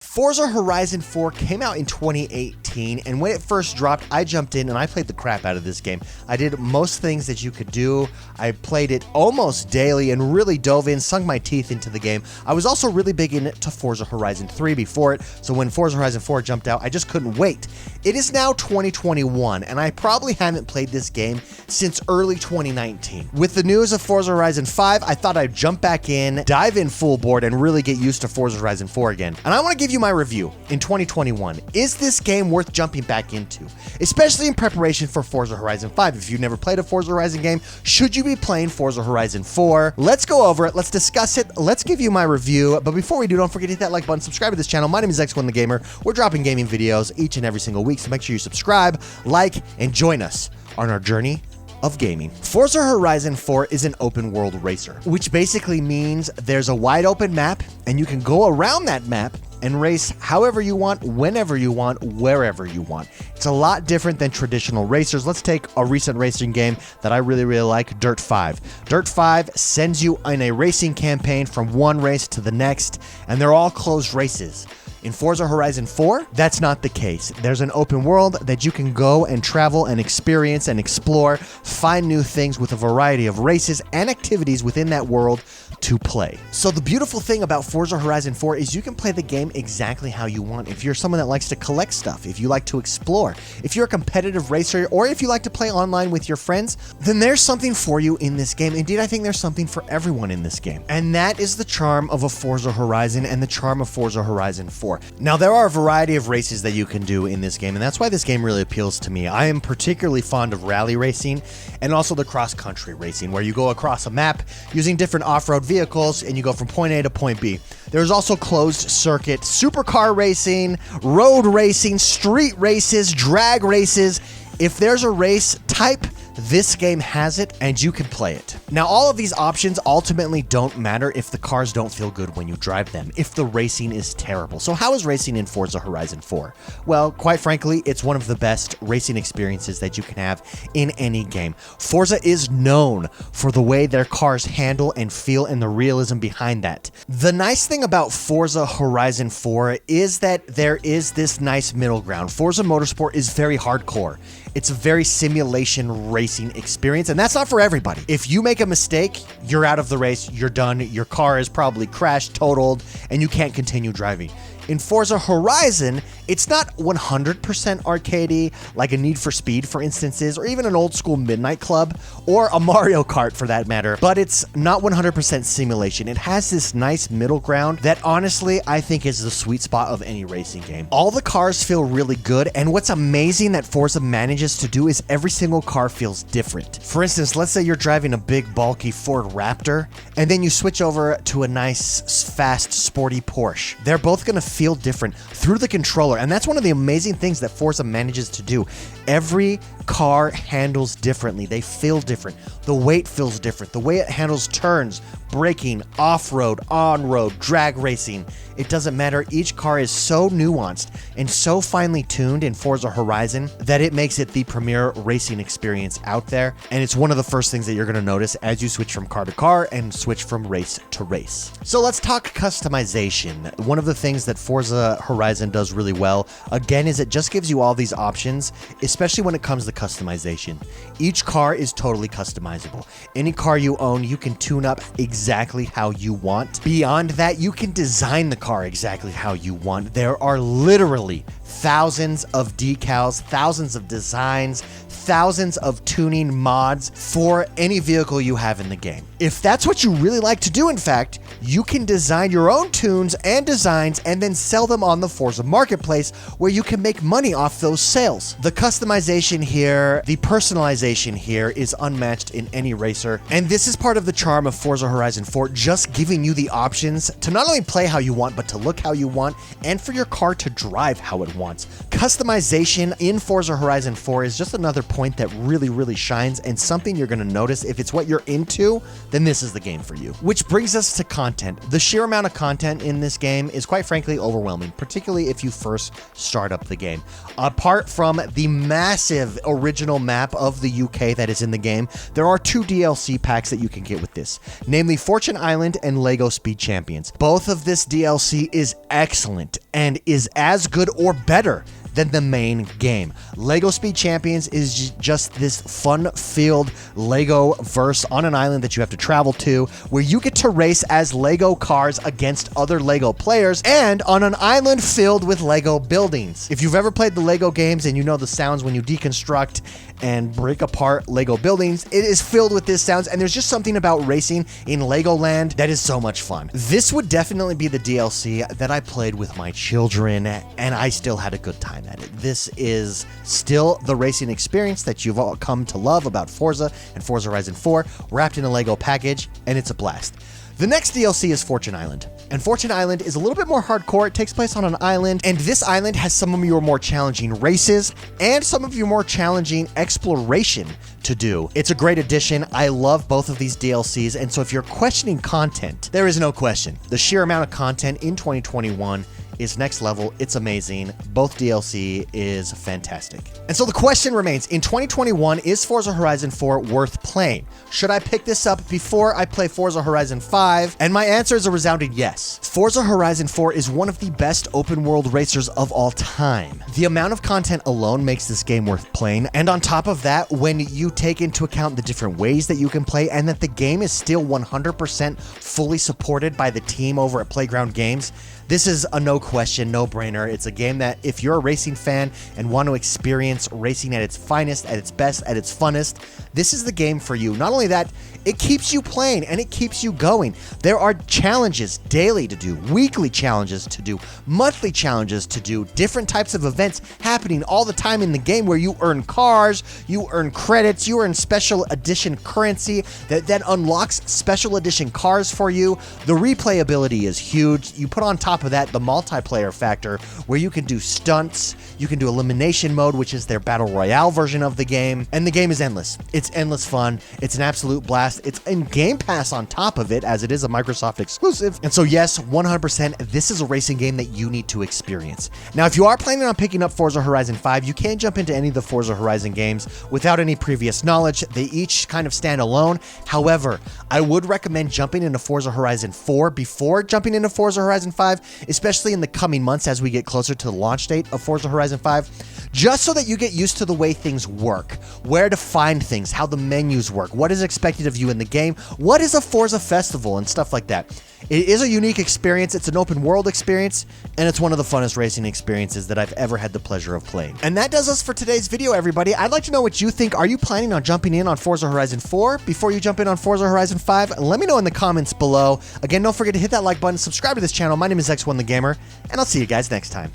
Forza Horizon 4 came out in 2018, and when it first dropped, I jumped in and I played the crap out of this game. I did most things that you could do. I played it almost daily and really dove in, sunk my teeth into the game. I was also really big into Forza Horizon 3 before it, so when Forza Horizon 4 jumped out, I just couldn't wait. It is now 2021, and I probably haven't played this game since early 2019. With the news of Forza Horizon 5, I thought I'd jump back in, dive in full board, and really get used to Forza Horizon 4 again. And I want to give you my review in 2021. Is this game worth jumping back into? Especially in preparation for Forza Horizon 5. If you've never played a Forza Horizon game, should you be playing Forza Horizon 4? Let's go over it. Let's discuss it. Let's give you my review. But before we do, don't forget to hit that like button, subscribe to this channel. My name is X1 the Gamer. We're dropping gaming videos each and every single week, so make sure you subscribe, like, and join us on our journey of gaming. Forza Horizon 4 is an open world racer, which basically means there's a wide open map and you can go around that map and race however you want, whenever you want, wherever you want. It's a lot different than traditional racers. Let's take a recent racing game that I really like, Dirt 5. Dirt 5 sends you in a racing campaign from one race to the next, and they're all closed races. In Forza Horizon 4, that's not the case. There's an open world that you can go and travel and experience and explore, find new things with a variety of races and activities within that world to play. So the beautiful thing about Forza Horizon 4 is you can play the game exactly how you want. If you're someone that likes to collect stuff, if you like to explore, if you're a competitive racer, or if you like to play online with your friends, then there's something for you in this game. Indeed, I think there's something for everyone in this game. And that is the charm of a Forza Horizon and the charm of Forza Horizon 4. Now, there are a variety of races that you can do in this game, and that's why this game really appeals to me. I am particularly fond of rally racing and also the cross-country racing, where you go across a map using different off-road vehicles and you go from point A to point B. There's also closed circuit supercar racing, road racing, street races, drag races. If there's a race type, this game has it, and you can play it. Now, all of these options ultimately don't matter if the cars don't feel good when you drive them, if the racing is terrible. So how is racing in Forza Horizon 4? Well, quite frankly, it's one of the best racing experiences that you can have in any game. Forza is known for the way their cars handle and feel and the realism behind that. The nice thing about Forza Horizon 4 is that there is this nice middle ground. Forza Motorsport is very hardcore. It's a very simulation racing experience, and that's not for everybody. If you make a mistake, you're out of the race, you're done, your car is probably crashed, totaled, and you can't continue driving. In Forza Horizon, it's not 100% arcadey, like a Need for Speed, for instance, is, or even an old school Midnight Club, or a Mario Kart for that matter, but it's not 100% simulation. It has this nice middle ground that honestly, I think is the sweet spot of any racing game. All the cars feel really good, and what's amazing that Forza manages to do is every single car feels different. For instance, let's say you're driving a big, bulky Ford Raptor, and then you switch over to a nice, fast, sporty Porsche. They're both gonna feel different through the controller, and that's one of the amazing things that Forza manages to do. Every car handles differently. They feel different. The weight feels different. The way it handles turns, braking, off-road, on-road, drag racing. It doesn't matter. Each car is so nuanced and so finely tuned in Forza Horizon that it makes it the premier racing experience out there. And it's one of the first things that you're going to notice as you switch from car to car and switch from race to race. So let's talk customization. One of the things that Forza Horizon does really well, again, is it just gives you all these options, especially when it comes to customization. Each car is totally customizable. Any car you own, you can tune up exactly how you want. Beyond that, you can design the car exactly how you want. There are literally thousands of decals, thousands of designs, thousands of tuning mods for any vehicle you have in the game. If that's what you really like to do, in fact, you can design your own tunes and designs and then sell them on the Forza Marketplace, where you can make money off those sales. The customization here, the personalization here is unmatched in any racer, and this is part of the charm of Forza Horizon 4, just giving you the options to not only play how you want, but to look how you want, and for your car to drive how it wants. customization in Forza Horizon 4 is just another point that really shines, and something you're going to notice. If it's what you're into, then this is the game for you. Which brings us to content. The sheer amount of content in this game is quite frankly overwhelming, particularly if you first start up the game. Apart from the massive original map of the UK that is in the game, there are 2 DLC packs that you can get with this, namely Fortune Island and Lego Speed Champions. Both of this DLC is excellent and is as good or better than the main game. Lego Speed Champions is just this fun-filled Lego verse on an island that you have to travel to, where you get to race as Lego cars against other Lego players, and on an island filled with Lego buildings. If you've ever played the Lego games and you know the sounds when you deconstruct and break apart Lego buildings, it is filled with these sounds, and there's just something about racing in Legoland that is so much fun. This would definitely be the DLC that I played with my children, and I still had a good time at it. This is still the racing experience that you've all come to love about Forza and Forza Horizon 4, wrapped in a Lego package, and it's a blast. The next DLC is Fortune Island, and Fortune Island is a little bit more hardcore. It takes place on an island, and this island has some of your more challenging races and some of your more challenging exploration to do. It's a great addition. I love both of these DLCs, and so if you're questioning content, there is no question. The sheer amount of content in 2021 is next level. It's amazing. Both DLC is fantastic. And so the question remains, in 2021, is Forza Horizon 4 worth playing? Should I pick this up before I play Forza Horizon 5? And my answer is a resounding yes. Forza Horizon 4 is one of the best open world racers of all time. The amount of content alone makes this game worth playing, and on top of that, when you take into account the different ways that you can play and that the game is still 100% fully supported by the team over at Playground Games, this is a no-question, no-brainer. It's a game that if you're a racing fan and want to experience racing at its finest, at its best, at its funnest, this is the game for you. Not only that, it keeps you playing and it keeps you going. There are challenges daily to do, weekly challenges to do, monthly challenges to do, different types of events happening all the time in the game where you earn cars, you earn credits, you earn special edition currency that then unlocks special edition cars for you. The replayability is huge. You put on top of that the multiplayer factor where you can do stunts, you can do elimination mode, which is their battle royale version of the game, and the game is endless. It's endless fun. It's an absolute blast. It's in Game Pass on top of it, as it is a Microsoft exclusive. And so yes, 100%, this is a racing game that you need to experience. Now, if you are planning on picking up Forza Horizon 5, you can jump into any of the Forza Horizon games without any previous knowledge. They each kind of stand alone. However, I would recommend jumping into Forza Horizon 4 before jumping into Forza Horizon 5, especially in the coming months as we get closer to the launch date of Forza Horizon 5, just so that you get used to the way things work, where to find things, how the menus work, what is expected of you in the game, what is a Forza festival, and stuff like that. It is a unique experience. It's an open world experience, and it's one of the funnest racing experiences that I've ever had the pleasure of playing. And that does us for today's video, everybody. I'd like to know what you think. Are you planning on jumping in on Forza Horizon 4 before you jump in on Forza Horizon 5? Let me know in the comments below. Again, don't forget to hit that like button, subscribe to this channel. My name is X1 the Gamer, and I'll see you guys next time.